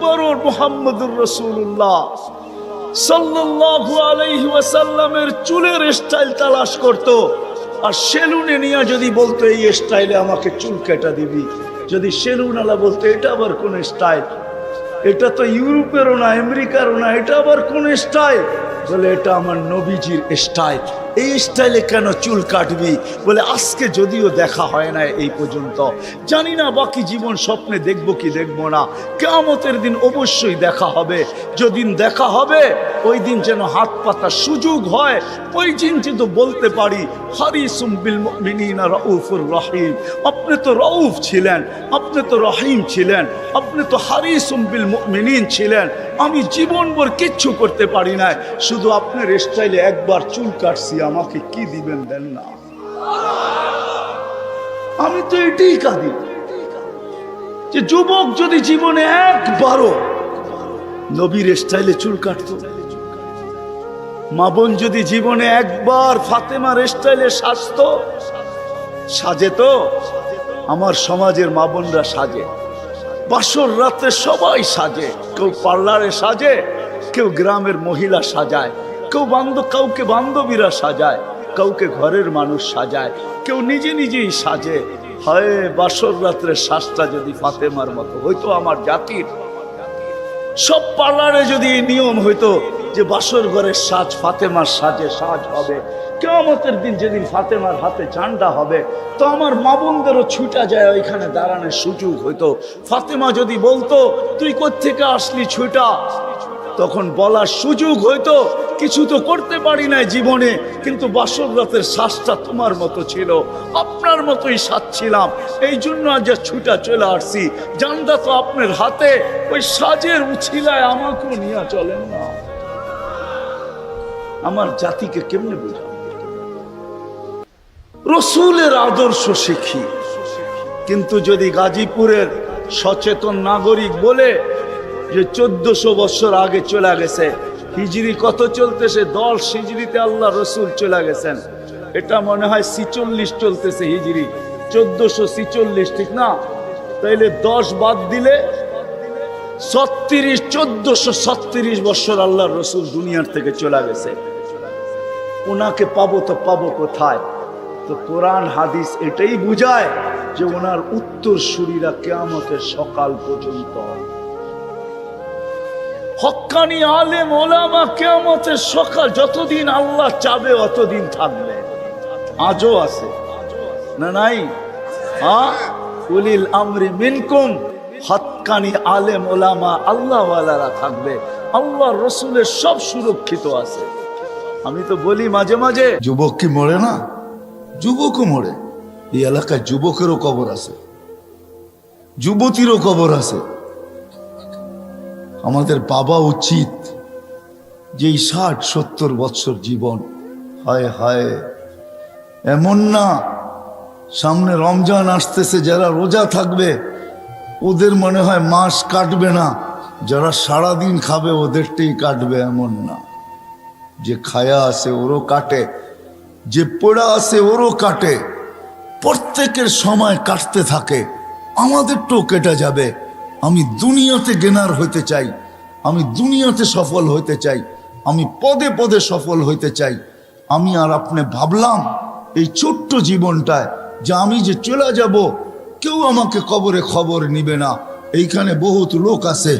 আকবর মুহাম্মদুর রাসূলুল্লাহ সাল্লাল্লাহু আলাইহি ওয়াসাল্লামের চুলের স্টাইল তালাশ করত, আর সেলুনে নিয়ে যদি বলতো এই স্টাইলে আমাকে চুল কেটে দিবি, যদি সেলুনওয়ালা বলতো এটা আবার কোন স্টাইল, এটা তো ইউরোপেরও না আমেরিকারও না, এটা আবার কোন স্টাইল, বলে এটা আমার নবীজির স্টাইল। এই স্টাইলে কেন চুল কাটবি? বলে আজকে যদিও দেখা হয় না এই পর্যন্ত, জানি না বাকি জীবন স্বপ্নে দেখবো কি দেখবো না, কিয়ামতের দিন অবশ্যই দেখা হবে। যেদিন দেখা হবে ওই দিন যেন হাত পাতার সুযোগ হয়, ওই দিন যেন বলতে পারি হারিসুম বিল মুমিনিনা রাউফুর রহিম। আপনি তো রাউফ ছিলেন, আপনি তো রহিম ছিলেন, আপনি তো হারিসুম বিল মুমিনিন ছিলেন। আমি জীবনভর কিচ্ছু করতে পারি না, শুধু আপনার স্টাইলে একবার চুল কাটছি, আমাকে কি দিবেন দেন না। আমি তো এটাই কাঁদি যে যুবক যদি জীবনে একবারও নবীর স্টাইলে চুল কাটতো, মা বোন যদি জীবনে একবার ফাতেমার স্টাইলে সাজতো, সাজে তো আমার সমাজের মা বোনরা সাজে, বাসর রাতে সবাই সাজে, কেউ পার্লারে সাজে, কেউ গ্রামের মহিলা সাজায়, কেউ কাউকে বান্ধবীরা সাজায়, কাউকে ঘরের মানুষ সাজায়, কেউ নিজে নিজেই সাজে। হয় বাসর রাত্রে সাজটা যদি ফাতেমার মতো হইতো, আমার জাতির সব পার্লারে যদি এই নিয়ম হইতো যে বাসর ঘরের সাজ ফাতেমার সাজে সাজ হবে, কিয়ামতের দিন যেদিন ফাতেমার হাতে ঝান্ডা হবে, তো আমার মা বোনদেরও ছুটা যায় ওইখানে দাঁড়ানোর সুযোগ হইতো। ফাতেমা যদি বলতো তুই কোত্থেকে আসলি ছুটা, তখন বলার সুযোগ হইতো কিছু তো করতে পারি না জীবনে, কিন্তু বাসর রাতের শ্বাসটা তোমার মতো ছিল, আপনার মতোই সাজছিলাম, এই জন্য আজ ছুটা চলে আসছি, জানদা তো আপনার হাতে, ওই সাজের উছিলায় আমাকেও নিয়ে চলেন না। আমার জাতিকে কেমনে বোঝা? রসুলের আদর্শ শিখি, কিন্তু যদি গাজীপুরের সচেতন নাগরিক বলে যে 1400 বছর আগে চলে গেছে, হিজরি কত চলতেছে, 10 হিজরিতে আল্লাহ রসুল চলে গেছেন, এটা মনে হয় 46 চলতেছে হিজরি, 1446 ঠিক না? তাইলে 10 বাদ দিলে 1436 বছর আল্লাহ রসুল দুনিয়ার থেকে চলে গেছে। ওনাকে পাবো তো পাবো কোথায়? তো কোরআন হাদিস এটাই বুঝায় যে ওনার উত্তরসূরিরা কিয়ামতের সকাল পর্যন্ত, হক্কানি আলেম ওলামা কিয়ামতের সকাল যতদিন আল্লাহ চাবে অতদিন থাকবে। আজও আছে না নাই? হ্যাঁ, উলিল আমরি মিনকুম, হক্কানি আলেম ওলামা আল্লাহ ওয়ালারা থাকবে, আল্লাহ রসুলের সব সুরক্ষিত আছে। আমি তো বলি মাঝে মাঝে, যুবক কি মরে না? যুবকও মরে, এই এলাকায় যুবকেরও কবর আছে, যুবতীরও কবর আছে। আমাদের বাবা উচিত যে 60-70 বছর জীবন, হায় হায়, এমন না সামনে রমজান আসতেছে, যারা রোজা থাকবে ওদের মনে হয় মাস কাটবে না, যারা সারাদিন খাবে ওদেরটাই কাটবে, এমন না। যে খায়া আছে ওরও কাটে, যে পড়া আছে ওরও কাটে, প্রত্যেকের সময় কাটতে থাকে, আমাদেরটাও কেটে যাবে। আমি দুনিয়াতে গেনার হইতে চাই, আমি দুনিয়াতে সফল হইতে চাই, আমি পদে পদে সফল হইতে চাই। আমি আর আপনি ভাবলাম এই ছোট্ট জীবনটায় যে আমি যে চলে যাব, কেউ আমাকে কবরে খবর নিবে না। এইখানে বহুত লোক আছে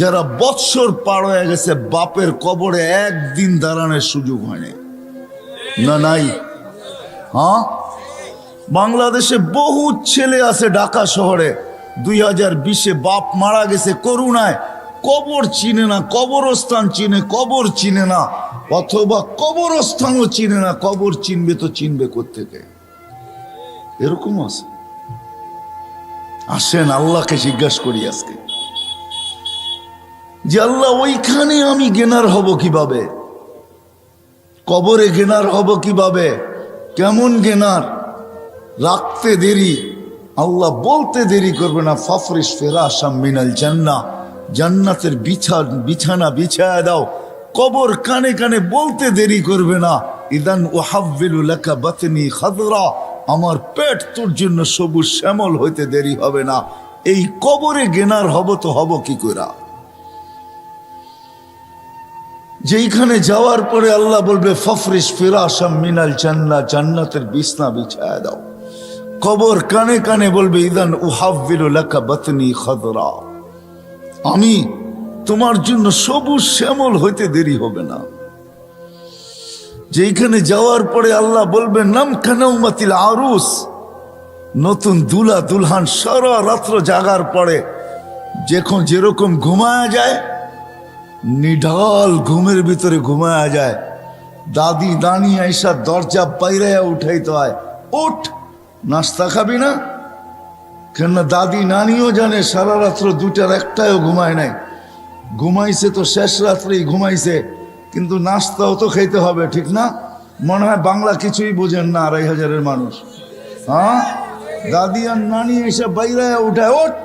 যারা বৎসর পার হয়ে গেছে, বাপের কবরে একদিন দাঁড়ানোর সুযোগ হয়নি, না নাই? হ্যাঁ, বাংলাদেশে বহুত ছেলে আছে, ঢাকা শহরে 2020-এ বাপ মারা গেছে করুণায়, কবর চিনে না, কবরস্থান চিনে, কবর চিনে না, অথবা কবরস্থানও চিনে না, কবর চিনবে তো চিনবে কোত্থেকে? এরকম আছে। আসেন আল্লাহকে জিজ্ঞাসা করি আজকে যে আল্লাহ ওইখানে আমি গেনার হব কিভাবে, কবরে গেনার হব কিভাবে, কেমন গেনার? রাখতে দেরি, আল্লাহ বলতে দেরি করবে না, ফাফরিশ ফিরাশাম মিনাল জান্নাহ, জান্নাতের বিছানা বিছায়া দাও। কবর কানে কানে বলতে দেরি করবে না, ইদান উহাব্বিলু লাকা বাতনি খাদরা, আমার পেট তোর জন্য সবুজ শ্যামল হইতে দেরি হবে না। এই কবরে গেনার হব তো হব কি কইরা? যেইখানে যাওয়ার পরে আল্লাহ বলবে ফফরিশ ফিরাশাম মিনাল জান্নাহ, জান্নাতের বিছনা বিছায়া দাও। কবর কানে কানে বলবে ইদান উহাব্বিলু লাকা বাতনি খাদরা, আমি তোমার জন্য সবুজ শ্যামল হইতে দেরি হবে না। যেইখানে যাওয়ার পরে আল্লাহ বলবে নাম কানাউমাতিল আরুস, নতুন দুলা দুলহান সারা রাত্র জাগার পরে যখন যেরকম ঘুমায়া যায়, নিঢাল ঘুমের ভিতরে ঘুমায়া যায়, দাদি দানি আইসা দরজা বাইরাইয়া উঠাইতে হয়, ওঠ নাস্তা খাবি না? কেন দাদি নানিও জানে সারা রাত্র দুটার একটাও ঘুমায় নাই, ঘুমাইছে তো শেষ রাত্রেই ঘুমাইছে, কিন্তু নাস্তাও তো খাইতে হবে, ঠিক না? মনে হয় বাংলা কিছুই বোঝেন না ২৫০০-এর মানুষ। হ্যাঁ, দাদি আর নানি এসে বাইরাইয়া উঠায়, ওঠ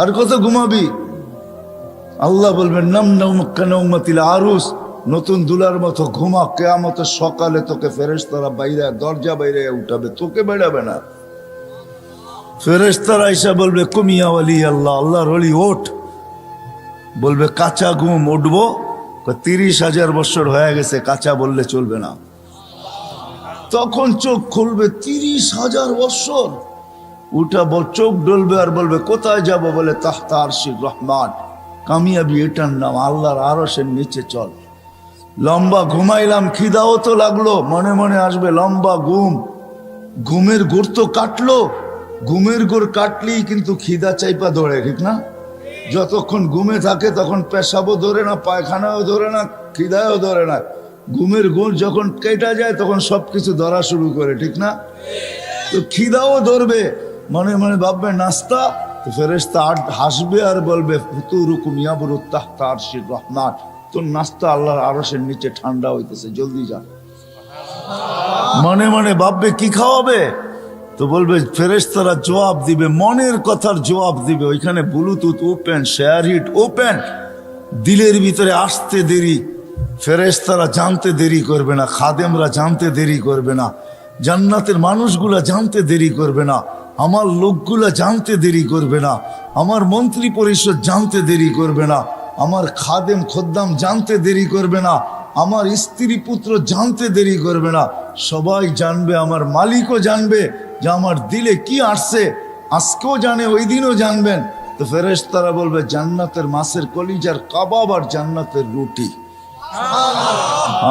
আর কত ঘুমাবি? আল্লাহ বলবেন নাম নাউমাতিল আরুস, নতুন দুলার মতো ঘুমা, কিয়ামতের সকালে তোকে ফেরেশতারা বাইরে দরজা বাইরে উঠাবে, তোকে বেড়াবে না। ফেরেশতারা এসে বলবে কুমিয়া ওয়ালি আল্লাহ, আল্লাহর ওলি ওঠ। বলবে কাঁচা ঘুম, উঠবো? ৩০,০০০ বছর হয়ে গেছে, কাঁচা বললে চলবে না। তখন চোখ খুলবে ৩০,০০০ বছর, উঠা চোখ ডলবে আর বলবে কোথায় যাব? বলে তাহতা আরশির রহমান, কামিয়াবি এটার নাম, আল্লাহর আরশের নিচে চল। লম্বা ঘুমাইলাম, খিদাও তো লাগলো, মনে মনে আসবে লম্বা ঘুম, ঘুমের গোড় তো কাটলো, ঘুমের গোড় কাটলেই কিন্তু খিদা চাইপা ধরে, ঠিক না? যতক্ষণ ঘুমে থাকে তখন পেশাবও ধরে না, পায়খানাও ধরে না, খিদাও ধরে না। ঘুমের গোড় যখন কেটে যায় তখন সবকিছু ধরা শুরু করে, ঠিক না? তো খিদাও ধরবে, মনে মনে ভাববে নাস্তা, তো ফেরেশতা হাসবে আর বলবে ফুতুরুকুম ইয়াবরুত তাহতা আরশির রহমান, তোর নাস্তা আল্লাহর আরশের নিচে ঠান্ডা হইতেছে, জলদি যা। মনে মনে ভাববে কি খাওয়াবে? তো বলবে ফেরেশতারা জবাব দিবে, মনের কথার জবাব দিবে। ওইখানে bluetooth open, SHAREit open, দিলের ভিতরে আসতে দেরি, ফেরেশতারা জানতে দেরি করবে না, খাদেমরা জানতে দেরি করবে না, জান্নাতের মানুষগুলা জানতে দেরি করবে না, আমার লোকগুলা জানতে দেরি করবে না, আমার মন্ত্রী পরিষদ জানতে দেরি করবে না, আমার খাদেম খদ্দাম জানতে দেরি করবে না, আমার স্ত্রী পুত্র জানতে দেরি করবে না। সবাই জানবে, আমার মালিকও জানবে যে আমার দিলে কি আসছে, আজকেও জানে, ওই দিনও জানবেন। তো ফেরেশতারা বলবে জান্নাতের মাছের কলিজার কাবাব আর জান্নাতের রুটি।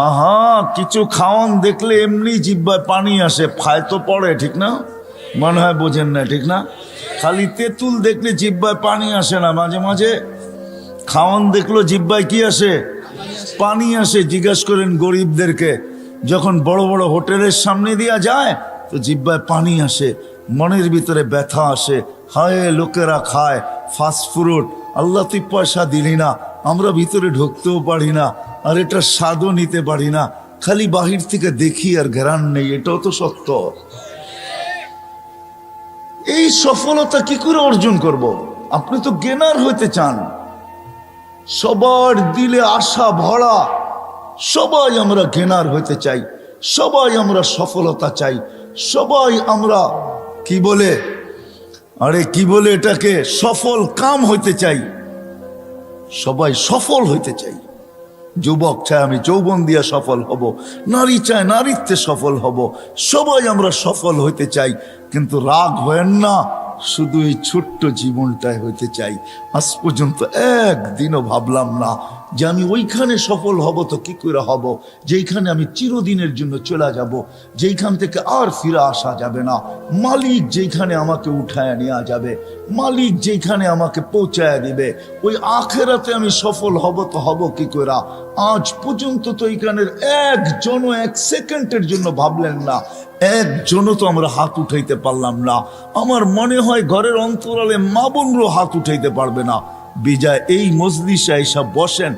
আহা, কিছু খাওয়ান দেখলে এমনি জিহ্বায় পানি আসে, ফায় তো পড়ে, ঠিক না? মনে হয় বোঝেন না, ঠিক না? খালি তেঁতুল দেখলে জিহ্বায় পানি আসে না, মাঝে মাঝে খাওয়ান দেখলো জিহ্বায় কি আসে? পানি আসে। জিজ্ঞাসা করেন গরিবদেরকে, যখন বড় বড় হোটেলের সামনে দিয়া যায় তো জিহ্বায় পানি আসে, মনের ভিতরে ব্যথা আসে, হায় লোকেরা খায় ফাস্ট ফুড, আল্লাহ তুই পয়সা দিলি না, আমরা ভিতরে ঢুকতেও পারি না, আর এটা স্বাদও নিতে পারি না, খালি বাহির থেকে দেখি আর ঘেরান নেই, এটাও তো সত্য। এই সফলতা কি করে অর্জন করব? আপনি তো গেনার হইতে চান, সবার দিলে আশা ভরা, সবাই আমরা গেনার হইতে চাই, সবাই আমরা সফলতা চাই, সবাই আমরা কি বলে, আরে কি বলে এটাকে, সফল কাম হইতে চাই, সবাই সফল হইতে চাই। যুবক চায় আমি যৌবন দিয়া সফল হব, নারী চায় নারীত্বে সফল হব, সবাই আমরা সফল হইতে চাই। কিন্তু রাগ হয়েন না, শুধু এই ছোট্ট জীবনটাই হইতে চাই। আজ পর্যন্ত একদিনও ভাবলাম না যে আমি ওইখানে সফল হব, তো কি করে হব যেইখানে আমি চিরদিনের জন্য চলে যাব, যেইখান থেকে আর ফিরে আসা যাবে না, মালিক যেইখানে আমাকে উঠায় নেওয়া যাবে, মালিক যেইখানে আমাকে পৌঁছায় দিবে, ওই আখেরাতে আমি সফল হব, তো হব কি করে? আজ পর্যন্ত তো এইখানের একজনও এক সেকেন্ডের জন্য ভাবলেন না, একজনও তো আমরা হাত উঠাইতে পারলাম না। আমার মনে হয় ঘরের অন্তরালে মা বোনরও হাত উঠাইতে পারবে না। বিজয় এই মজলিসে এসব বসেন,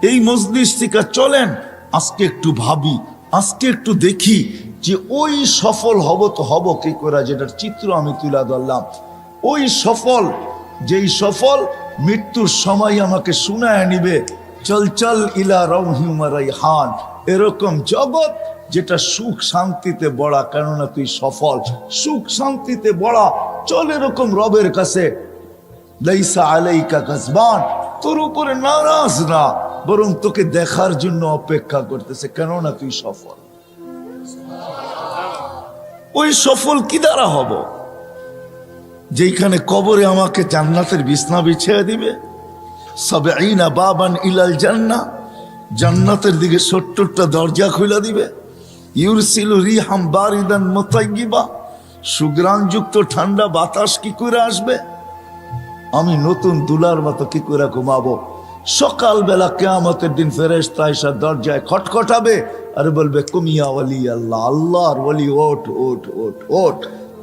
এই মজলিস থেকে চলেন, আজকে একটু ভাবি, আজকে একটু দেখি যে ওই সফল হব তো হব কি করে, যেটার চিত্র আমি তুলে ধরলাম। ওই সফল, যেই সফল মৃত্যুর সময় আমাকে শুনায় নিবে, চল চল ইলা রাউহি ওয়া রাইহান, এরকম জগৎ যেটা সুখ শান্তিতে বড়া, কেননা তুই সফল, সুখ শান্তিতে বড়া, চল এরকম রবের কাছে। লাইসা আলাইকা গাজবান, তোর উপরে নারাজ না, বরং তোকে দেখার জন্য অপেক্ষা করতেছে, কেননা তুই সফল। ওই সফল কি দ্বারা হব? যেখানে কবরে আমাকে জান্নাতের বিছনা বিছিয়ে দিবে, সাবঈনা বাবান ইলাল জান্নাহ, জান্নাতের দিকে ৭০টা দরজা খুলে দিবে। ইউরসিলু রিহাম বারিদান মুতাইয়্যিবা, সুগ্রাণযুক্ত ঠান্ডা বাতাস কি করে আসবে? আমি নতুন দুলার মতো কি করে ঘুমাবো? সকালবেলা কিয়ামতের দিন ফেরেশতা এসে দরজায় খটখটাবে আর বলবে, কুমিয়া ওয়ালি আল্লাহ, আল্লাহর ওয়ালি, ওঠ ওঠ ওঠ ওঠ,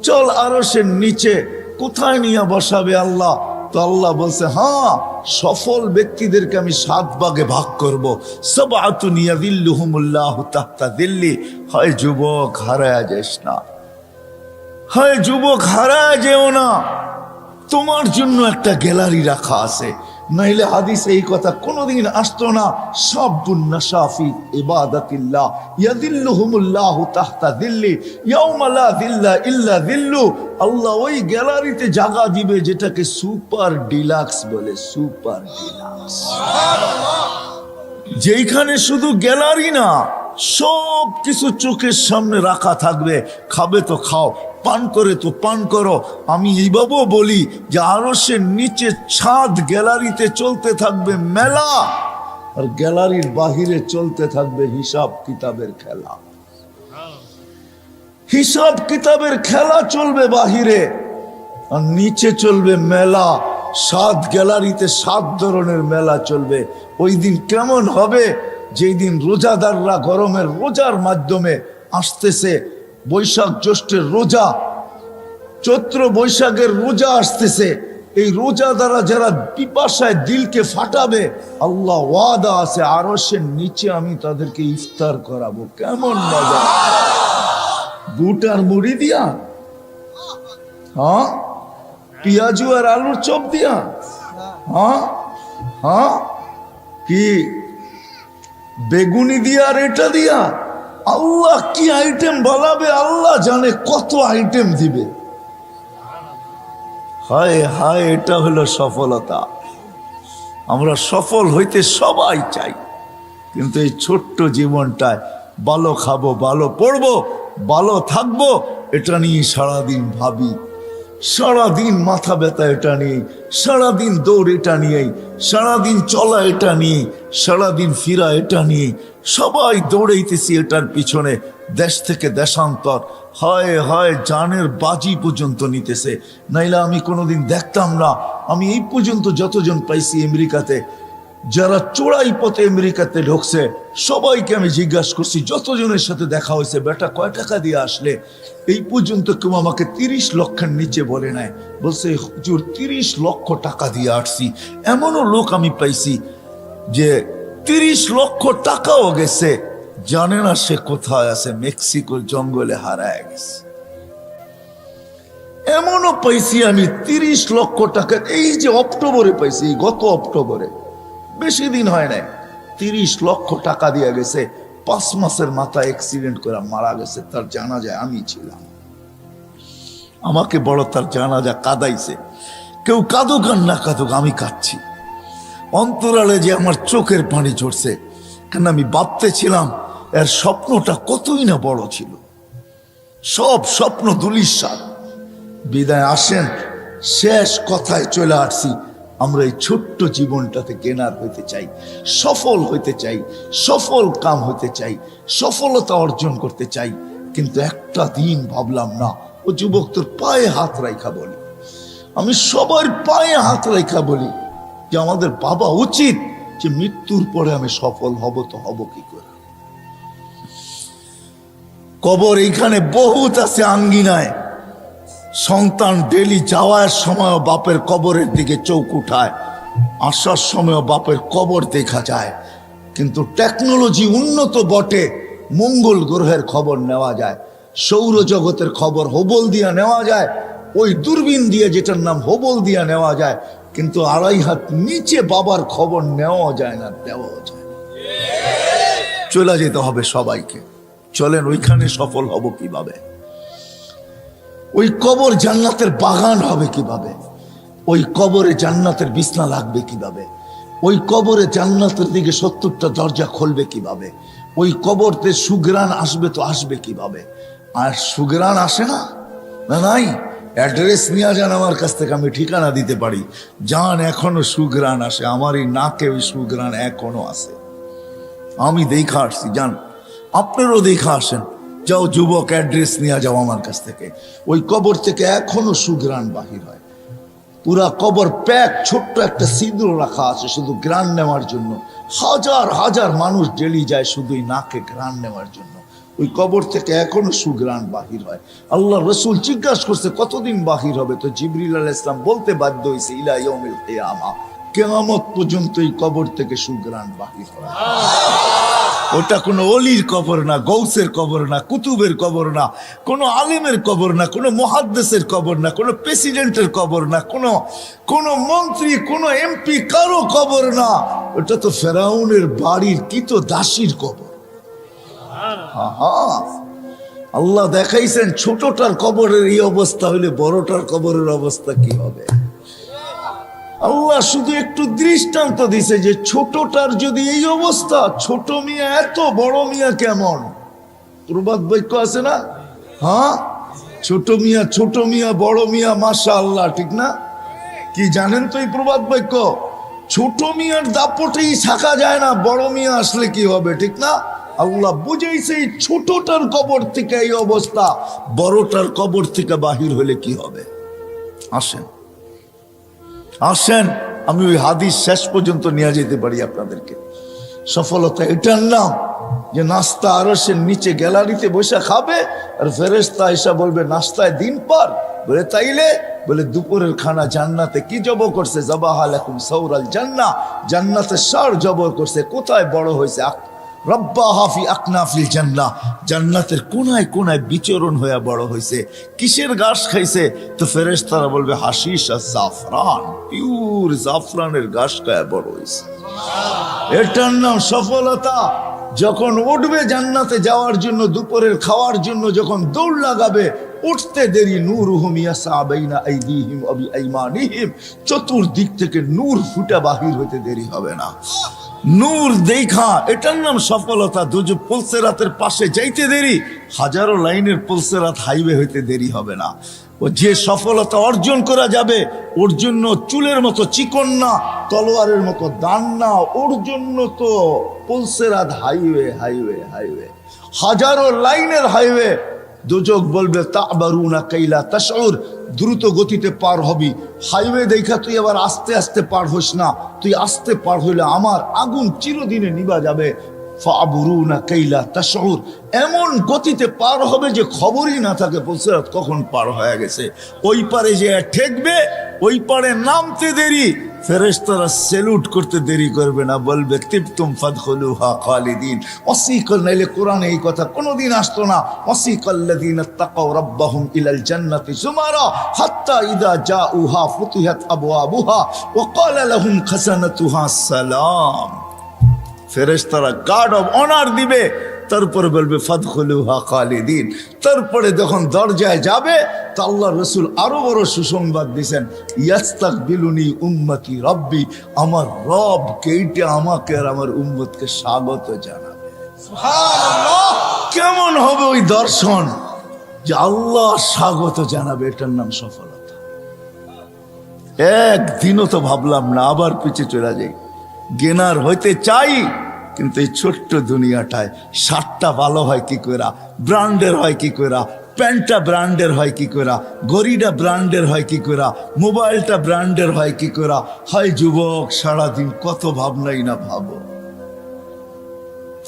চল আরশের নিচে। কোথায় নিয়ে বসাবে আল্লাহ? তো আল্লাহ বলছে, হ্যাঁ, সফল ব্যক্তিদেরকে আমি 7 ভাগে ভাগ করব। সাবআতুন ইয়াযিল্লুহুমুল্লাহু তাহতা যিল্লি। হয় যুবক, হারায়া যাস না, হয় যুবক হারায়া যেও না, তোমার জন্য একটা গ্যালারি রাখা আছে। নাইলে হাদিসে এই কথা কোনোদিন আসতো না। শাবুন নাশা ফি ইবাদাতিল্লাহ ইয়াযিল্লুহুমুল্লাহু তাহতা যিল্লি ইয়াওমা লা যিল্লা ইল্লা যিল্লু। আল্লাহ ওই গ্যালারিতে জায়গা দিবে যেটাকে সুপার ডিলাক্স বলে, সুপার ডিলাক্স, যেখানে শুধু গ্যালারি না, সব কিছু চোখের সামনে রাখা থাকবে। খাবে তো খাও, পান করে তো পান করো। আমি এইভাবেও বলি যে আরশের নিচে ছাদ গ্যালারিতে চলতে থাকবে মেলা, আর গ্যালারির বাহিরে চলতে থাকবে হিসাব কিতাবের খেলা। হিসাব কিতাবের খেলা চলবে বাহিরে, আর নিচে চলবে মেলা। 7 গ্যালারিতে 7 ধরনের মেলা চলবে। ওই দিন কেমন হবে? যেই দিন রোজাদাররা গরমের রোজার মাধ্যমে আসতেছে, বৈশাখ জ্যৈষ্ঠের রোজা, চৈত্র বৈশাখের রোজা আসতেছে। এই রোজা দ্বারা যারা পিপাসায় দিলকে ফাটাবে, আল্লাহ ওয়াদা আছে আরশের নিচে আমি তাদেরকে ইফতার করাবো। কেমন মজা! বুট আর মুড়ি দিয়া, হ্যাঁ, পেঁয়াজু আর আলুর চপ দিয়া, হ্যাঁ হ্যাঁ, কি বেগুনি দিয়া আর এটা দিয়া, আল্লাহ কি আইটেম বলাবে আল্লাহ জানে, কত আইটেম দিবে। হায় হায়, এটা হলো সফলতা। আমরা সফল হইতে সবাই চাই, কিন্তু এই ছোট্ট জীবনটায় ভালো খাবো, ভালো পড়বো, ভালো থাকবো, এটা নিয়ে সারাদিন ভাবি, সারাদিন মাথা ব্যথা এটা নিয়ে, সারাদিন দৌড় এটা নিয়েই, সারাদিন চলা এটা নিয়ে, সারাদিন ফিরা এটা নিয়ে, সবাই দৌড়াইতেছি এটার পিছনে। দেশ থেকে দেশান্তর, হয় হয় জানের বাজি পর্যন্ত নিতেছে। নাইলে আমি কোনোদিন দেখতাম না। আমি এই পর্যন্ত যতজন পাইছি আমেরিকাতে, যারা চোরাই পথে আমেরিকাতে ঢুকছে, সবাইকে আমি জিজ্ঞাসা করছি, যতজনের সাথে দেখা হয়েছে, বেটা কয় টাকা দিয়ে আসলে? এই পর্যন্ত কেউ আমাকে 30 লক্ষের নিচে বলে নাই। বলছে, হুজুর 30 লক্ষ টাকা দিয়ে আসছি। এমনও লোক আমি পাইছি যে 30 লক্ষ টাকাও গেছে, জানে না সে কোথায় আছে, মেক্সিকোর জঙ্গলে হারায় গেছে। এমনও পাইছি আমি 30 লক্ষ টাকা, এই যে অক্টোবরে পাইছি, গত অক্টোবরে, বেশি দিন হয় নাই, 30 লক্ষ টাকা দিয়ে গেছে। 5 মাসের মাথায় অ্যাক্সিডেন্ট করে মারা গেছে। তার জানাজায় আমি ছিলাম। আমাকে বড় তার জানাজা কাঁদাইছে। কেউ কাঁদুক আর না কাঁদুক, আমি কাঁদছি। অন্তরালে যে আমার চোখের পানি ঝরছে, কেন আমি ভাবতেছিলাম এর স্বপ্নটা কতই না বড় ছিল। সব স্বপ্ন ধূলিসাৎ। বিদায় আসেন, শেষ কথায় চলে আসছি। আমরা এই ছোট্ট জীবনটাতে গেনার হইতে চাই, সফল হইতে চাই, সফল কাম হইতে চাই, সফলতা অর্জন করতে চাই। কিন্তু একটা দিন ভাবলাম না, ও যুবক তোর পায়ে হাত রাখা বলি, আমি সবার পায়ে হাত রাখা বলি যে আমাদের ভাবা উচিত যে মৃত্যুর পরে আমি সফল হব, তো হব কি করে? কবর এইখানে বহুত আছে আঙ্গিনায়। সন্তান ডেলি যাওয়ার সময় বাপের কবরের দিকে চোখ উঠায়, আসার সময় বাপের কবর দেখা যায়। কিন্তু টেকনোলজি উন্নত বটে, মঙ্গল গ্রহের খবর নেওয়া যায়, সৌরজগতের খবর হোবল দিয়া নেওয়া যায়, ওই দূরবীন দিয়ে যেটার নাম হোবল দিয়া নেওয়া যায়। কিন্তু 2.5 হাত নিচে বাবার খবর নেওয়া যায় না, দেওয়াও যায় না। চলে যেতে হবে সবাইকে। চলেন, ওইখানে সফল হব কিভাবে? ওই কবর জান্নাতের বাগান হবে কিভাবে? ওই কবরে জান্নাতের বিছনা লাগবে কিভাবে? ওই কবরে জান্নাতের দিকে 70টা দরজা খুলবে কিভাবে? ওই কবরতে সুগ্রাণ আসবে তো আসবে কিভাবে? আর সুগ্রাণ আসে না, না নাই। অ্যাড্রেস নিয়ে যান আমার কাছ থেকে, আমি ঠিকানা দিতে পারি। যান, এখনো সুগ্রাণ আসে, আমার এই নাকে ওই সুগ্রাণ এখনো আসে। আমি দেখা আসছি, যান আপনারও দেখা আসেন। যাও যুবক, অ্যাড্রেস নিয়ে যাও আমার কাছ থেকে। ওই কবর থেকে এখনো সুগ্রাণ বাহির হয়। পুরা কবর প্যাক, ছোট্ট একটা সিঁদুর রাখা আছে শুধু গ্রান নেওয়ার জন্য। হাজার হাজার মানুষ ডেলি যায় শুধুই নাকে গ্রান নেওয়ার জন্য। ওই কবর থেকে এখনো সুগ্রাণ বাহির হয়। আল্লাহ রসুল জিজ্ঞাসা করছে কতদিন বাহির হবে? তো জিবরিল আলাইহিস সালাম বলতে বাধ্য হয়েছে, ইলা ইয়াউমিল কিয়ামা, কিয়ামত পর্যন্ত এই কবর থেকে সুগ্রাণ বাহির হয়। ওটা কোনো অলির কবর না, গৌসের কবর না, কুতুবের কবর না, কোনো আলেমের কবর না, কোনো মুহাদ্দিসের কবর না, কোনো প্রেসিডেন্টের কবর না, কোনো মন্ত্রী, কোনো এমপি, কারো কবর না। ওটা তো ফেরাউনের বাড়ির কিতো দাসীর কবর। আল্লাহ দেখাইছেন ছোটটার কবরের এই অবস্থা হলে বড়টার কবরের অবস্থা কি হবে? আল্লাহ শুধু একটু দৃষ্টান্ত দিছে যে ছোটটার যদি এই অবস্থা, ছোট মিয়া এত, বড় মিয়া কেমন? প্রবাদ বাক্য আছে না? হ্যাঁ, ছোট মিয়া বড় মিয়া, মাশাআল্লাহ, ঠিক না? কি জানেন তো এই প্রবাদ বাক্য? ছোট মিয়ার দাপটেই থাকা যায় না, বড় মিয়া আসলে কি হবে, ঠিক না? আল্লাহ বুঝাইছে এই ছোটটার কবর থেকে এই অবস্থা, বড়টার কবর থেকে বাহির হলে কি হবে। আসেন আসেন, আমি ওই হাদিস শেষ পর্যন্ত নিয়ে যেতে পারি আপনাদেরকে। সফলতা এটার নাম যে নাস্তা আরশের নিচে গ্যালারিতে বসে খাবে, আর ফেরেশতা এসে বলবে নাস্তায় দিন পার। বলে তাইলে? বলে দুপুরের খানা জান্নাতে কি জব করছে? যাবাহা লাকুম সাউরাল জান্নাহ, জান্নাতে ষাঁড় জব করছে। কোথায় বড় হয়েছে? রব্বাহা ফি আকনাফিল জান্নাহ, জান্নাতের কোনায় কোনায় বিচরণ হয়ে বড় হয়েছে। কিসের ঘাস খাইছে? তো ফেরেশতারা বলবে হাশিশ আর জাফরান, পিওর জাফরানের ঘাস খায় বড় হয়েছে। এটার নাম সফলতা। যখন উঠবে জান্নাতে যাওয়ার জন্য, দুপুরের খাওয়ার জন্য যখন দৌড় লাগাবে, উঠতে দেরি নূরুহুম ইয়াসা বাইনা আইদিহিম ওয়া বিআইমানিহিম, চতুর্দিক থেকে নূর ফুটা বাহির হতে দেরি হবে না। নূর দেখা, এটার নাম সফলতা। দুজো পুলসেরাতের পাশে যাইতে দেরি, হাজারো লাইনের পুলসেরাত হাইওয়ে হইতে দেরি হবে না। ও যে সফলতা অর্জন করা যাবে, ওর জন্য চুলের মতো চিকন না, তলোয়ারের মতো দান না, ওর জন্য তো পুলসেরাত হাইওয়ে হাইওয়ে হাইওয়ে, হাজারো লাইনের হাইওয়ে। দুজক বলবে তাবারুনা কাইলা তাশউর, দ্রুত গতিতে পার হবি। হাইওয়ে দেখা তুই আবার আস্তে আস্তে পার হোস না, তুই আস্তে পার হইলে আমার আগুন চিরদিনে নিভা যাবে। ফাবুরুনা কাইলা তাশউর, এমন গতিতে পার হবে যে খবরই না থাকে পুলসিরাত কখন পার হয়ে গেছে। ওই পারে যে ঠেকবে, ওই পারে নামতে দেরি, ফেরেশতারা স্যালুট করতে দেরি করবে না, বলবে তিবতুম ফাদখুলুহা খালিদিন। ওয়াসিকাল, নাইলে কোরআনে এই কথা কোনোদিন আসতো না। ওয়াসিকাল্লাযীনা তাকাউ রাব্বাহুম ইলাল জান্নাতি যুমারা হাত্তা ইযা জাউহা ফুতিহাত আবওয়াবুহা ওয়া ক্বালা লাহুম খাযানাতুহা সালাম। ফেরেশতারা গার্ড অফ অনার দিবে, তারপরে বলবে ফাদখুলুহা খালিদিন। তারপরে যখন দরজায় যাবে, তা আল্লাহ রসুল আরো বড় সুসংবাদ দিয়েছেন, ইয়াস্তাকবিলুনি উম্মতি রব্বি, আমার রব কেইটা আমাকে আর আমার উম্মতকে স্বাগত জানাবে। সুবহানাল্লাহ! কেমন হবে ওই দর্শন যে আল্লাহ স্বাগত জানাবে? এটার নাম সফলতা। একদিনও তো ভাবলাম না, আবার পিছিয়ে চলে যাই। গেনার হইতে চাই, কিন্তু এই ছোট্ট দুনিয়াটায় শার্টটা ভালো হয় কি করে, ব্র্যান্ডের হয় কি করে, প্যান্টটা ব্র্যান্ডের হয় কি করে, ঘড়িটা ব্র্যান্ডের হয় কি করে, মোবাইলটা ব্র্যান্ডের হয় কি করে। হয় যুবক, সারাদিন কত ভাবনাই না ভাবো।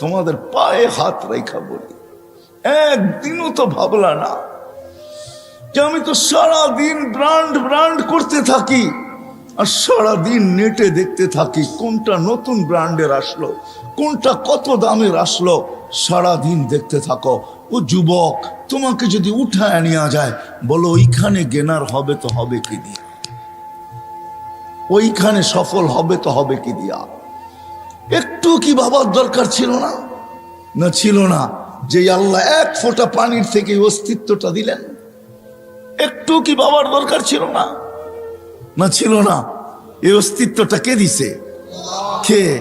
তোমাদের পায়ে হাত রেখা বলি, একদিনও তো ভাবলা না যে আমি তো সারাদিন ব্র্যান্ড করতে থাকি, আর সারাদিন নেটে দেখতে থাকি কোনটা নতুন ব্র্যান্ডের আসলো, কোনটা কত দামের আসলো, সারাদিন দেখতে থাকো। ও যুবক, তোমাকে যদি উঠায় নেওয়া যায়, বলো ওইখানে গেনার হবে তো হবে কি দিয়া, ওইখানে সফল হবে তো হবে কি দিয়া। একটু কি ভাবার দরকার ছিল না? না ছিল না। যে আল্লাহ এক ফোঁটা পানির থেকে অস্তিত্বটা দিলেন, একটু কি ভাবার দরকার ছিল না? না ছিল না। এই অস্তিত্বটা কে দিছে? খেয়ে